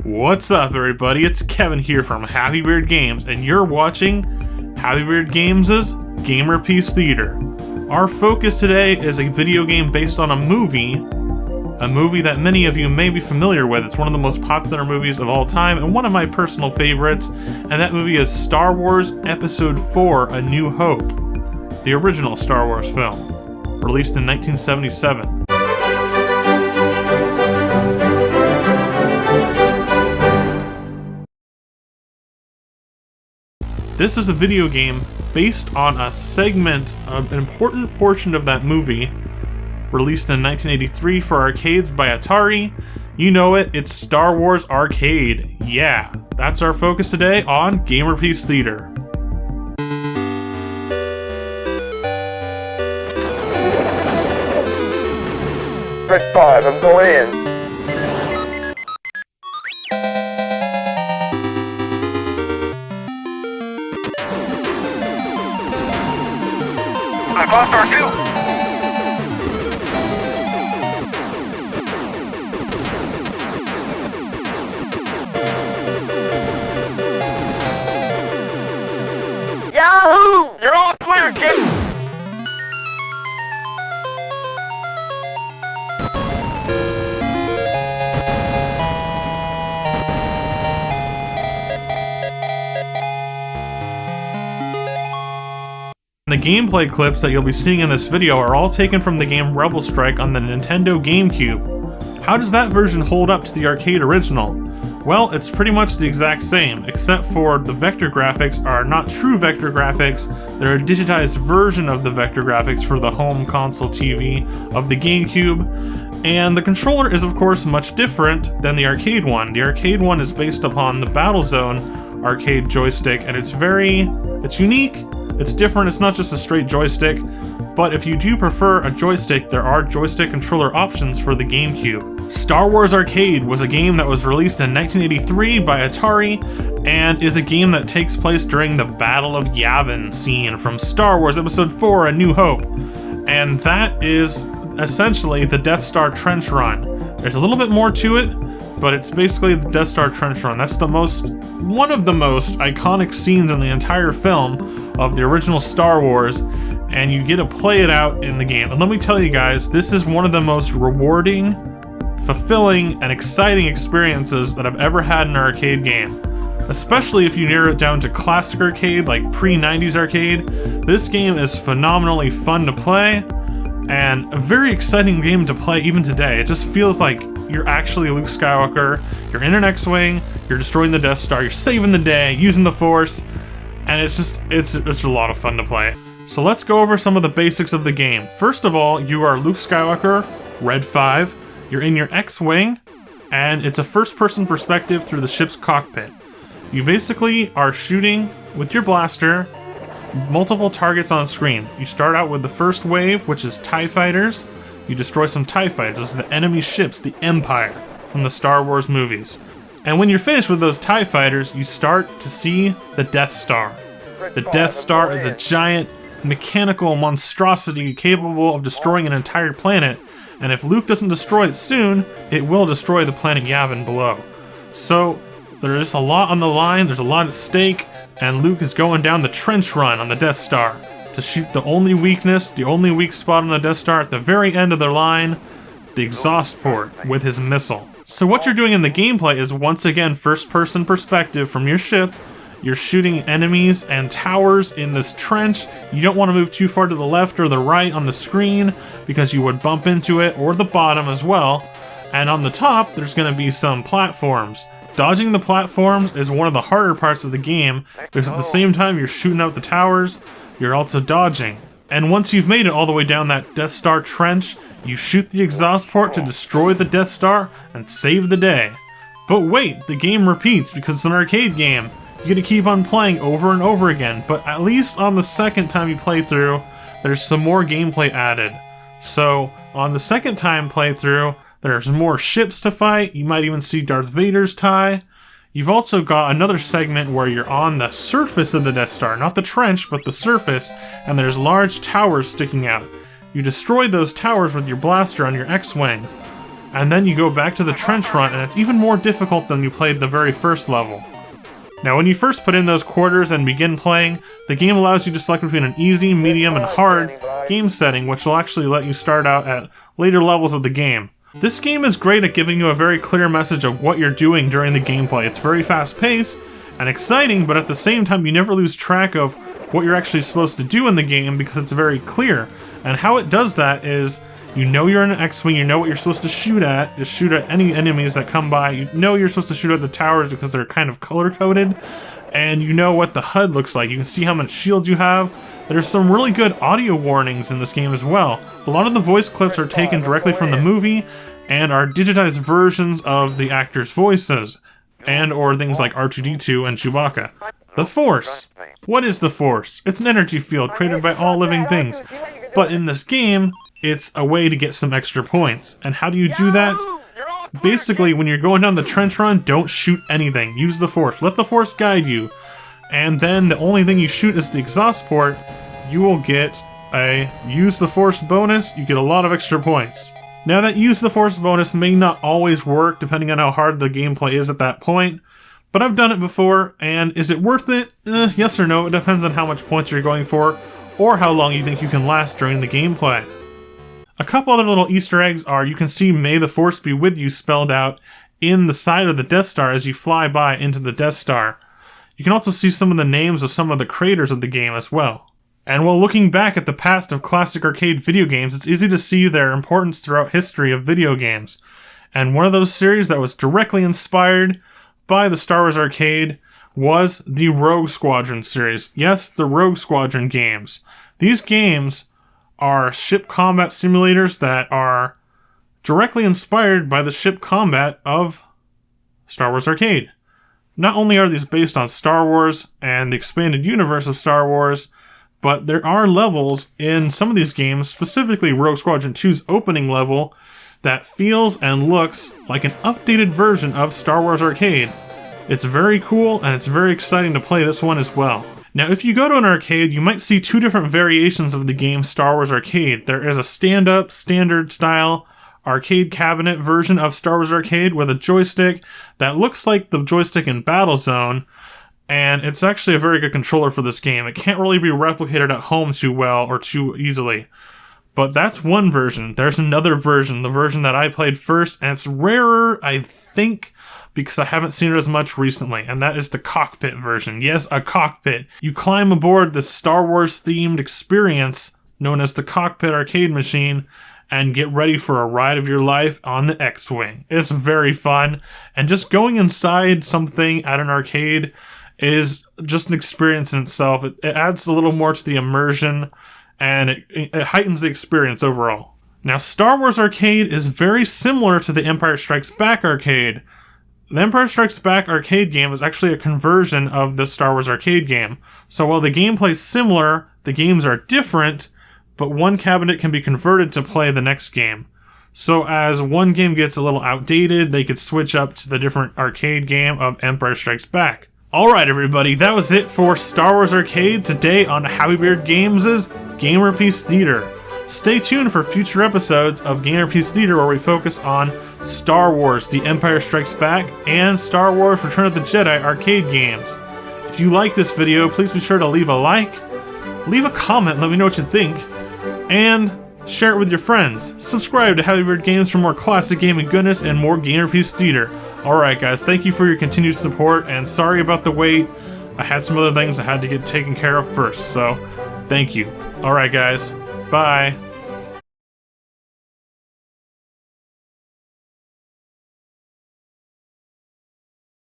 What's up, everybody? It's Kevin here from Happy Beard Games, and you're watching Happy Beard Games' GAMERpiece Theatre. Our focus today is a video game based on a movie that many of you may be familiar with. It's one of the most popular movies of all time, and one of my personal favorites, and that movie is Star Wars Episode 4: A New Hope, the original Star Wars film, released in 1977. This is a video game based on a segment, an important portion of that movie, released in 1983 for arcades by Atari. You know it, it's Star Wars Arcade. Yeah, that's our focus today on GAMERpiece Theatre. Press 5, I'm going in. I've lost R2! Yahoo! You're all clear, kid! The gameplay clips that you'll be seeing in this video are all taken from the game Rebel Strike on the Nintendo GameCube. How does that version hold up to the arcade original? Well, it's pretty much the exact same, except for the vector graphics are not true vector graphics, they're a digitized version of the vector graphics for the home console TV of the GameCube, and the controller is of course much different than the arcade one. The arcade one is based upon the Battlezone arcade joystick, and it's unique. It's different, it's not just a straight joystick, but if you do prefer a joystick, there are joystick controller options for the GameCube. Star Wars Arcade was a game that was released in 1983 by Atari, and is a game that takes place during the Battle of Yavin scene from Star Wars Episode 4: A New Hope. And that is essentially the Death Star trench run. There's a little bit more to it, but it's basically the Death Star trench run. That's one of the most iconic scenes in the entire film of the original Star Wars, and you get to play it out in the game. And let me tell you guys, this is one of the most rewarding, fulfilling, and exciting experiences that I've ever had in an arcade game. Especially if you narrow it down to classic arcade, like pre-90s arcade. This game is phenomenally fun to play, and a very exciting game to play even today. It just feels like you're actually Luke Skywalker, you're in an X-Wing, you're destroying the Death Star, you're saving the day, using the Force, and it's a lot of fun to play. So let's go over some of the basics of the game. First of all, you are Luke Skywalker, Red 5, you're in your X-Wing, and it's a first-person perspective through the ship's cockpit. You basically are shooting with your blaster multiple targets on screen. You start out with the first wave, which is TIE fighters. You destroy some TIE fighters. Those are the enemy ships, the Empire, from the Star Wars movies. And when you're finished with those TIE fighters, you start to see the Death Star. The Death Star is a giant mechanical monstrosity capable of destroying an entire planet, and if Luke doesn't destroy it soon, it will destroy the planet Yavin below. So there's a lot on the line, there's a lot at stake, and Luke is going down the trench run on the Death Star to shoot the only weak spot on the Death Star at the very end of their line, the exhaust port, with his missile. So what you're doing in the gameplay is once again first-person perspective from your ship. You're shooting enemies and towers in this trench. You don't want to move too far to the left or the right on the screen because you would bump into it, or the bottom as well. And on the top, there's going to be some platforms. Dodging the platforms is one of the harder parts of the game, because at the same time you're shooting out the towers, you're also dodging. And once you've made it all the way down that Death Star trench, you shoot the exhaust port to destroy the Death Star and save the day. But wait, the game repeats because it's an arcade game. You get to keep on playing over and over again, but at least on the second time you play through, there's some more gameplay added. So on the second time playthrough, there's more ships to fight. You might even see Darth Vader's tie. You've also got another segment where you're on the surface of the Death Star, not the trench, but the surface, and there's large towers sticking out. You destroy those towers with your blaster on your X-Wing. and then you go back to the trench run, and it's even more difficult than you played the very first level. Now, when you first put in those quarters and begin playing, the game allows you to select between an easy, medium, and hard game setting, which will actually let you start out at later levels of the game. This game is great at giving you a very clear message of what you're doing during the gameplay. It's very fast-paced and exciting, but at the same time, you never lose track of what you're actually supposed to do in the game because it's very clear. And how it does that is, you know you're in an X-Wing, you know what you're supposed to shoot at, just shoot at any enemies that come by, you know you're supposed to shoot at the towers because they're kind of color-coded, and you know what the HUD looks like, you can see how much shields you have. There's some really good audio warnings in this game as well. A lot of the voice clips are taken directly from the movie, and are digitized versions of the actors' voices, and or things like R2-D2 and Chewbacca. The Force. What is the Force? It's an energy field created by all living things, but in this game, it's a way to get some extra points. And how do you do that? Basically, when you're going down the trench run, don't shoot anything. Use the Force. Let the Force guide you. And then the only thing you shoot is the exhaust port. You will get a Use the Force bonus. You get a lot of extra points. Now, that Use the Force bonus may not always work, depending on how hard the gameplay is at that point. But I've done it before, and is it worth it? Yes or no. It depends on how much points you're going for, or how long you think you can last during the gameplay. A couple other little Easter eggs are, you can see May the Force be with you spelled out in the side of the Death Star as you fly by into the Death Star. You can also see some of the names of some of the creators of the game as well. And while looking back at the past of classic arcade video games, it's easy to see their importance throughout history of video games. And one of those series that was directly inspired by the Star Wars arcade was the Rogue Squadron series. Yes, the Rogue Squadron games. These games are ship combat simulators that are directly inspired by the ship combat of Star Wars Arcade. Not only are these based on Star Wars and the expanded universe of Star Wars, but there are levels in some of these games, specifically Rogue Squadron 2's opening level, that feels and looks like an updated version of Star Wars Arcade. It's very cool, and it's very exciting to play this one as well. Now, if you go to an arcade, you might see two different variations of the game Star Wars Arcade. There is a stand-up, standard-style arcade cabinet version of Star Wars Arcade with a joystick that looks like the joystick in Battlezone, and it's actually a very good controller for this game. It can't really be replicated at home too well or too easily. But that's one version. There's another version, the version that I played first, and it's rarer, I think, because I haven't seen it as much recently, and that is the cockpit version. Yes, a cockpit. You climb aboard the Star Wars-themed experience known as the Cockpit Arcade Machine and get ready for a ride of your life on the X-Wing. It's very fun, and just going inside something at an arcade is just an experience in itself. It adds a little more to the immersion, and it heightens the experience overall. Now, Star Wars Arcade is very similar to the Empire Strikes Back arcade. The Empire Strikes Back arcade game is actually a conversion of the Star Wars arcade game. So while the gameplay is similar, the games are different, but one cabinet can be converted to play the next game. So as one game gets a little outdated, they could switch up to the different arcade game of Empire Strikes Back. Alright everybody, that was it for Star Wars Arcade today on Happybeard Games' GAMERpiece Theatre. Stay tuned for future episodes of GAMERpiece Theatre where we focus on Star Wars The Empire Strikes Back and Star Wars Return of the Jedi arcade games. If you like this video, please be sure to leave a like, leave a comment, let me know what you think, and share it with your friends. Subscribe to Happybeard Games for more classic gaming goodness and more GAMERpiece Theatre. Alright guys, thank you for your continued support, and sorry about the wait. I had some other things I had to get taken care of first, so thank you. Alright guys, bye.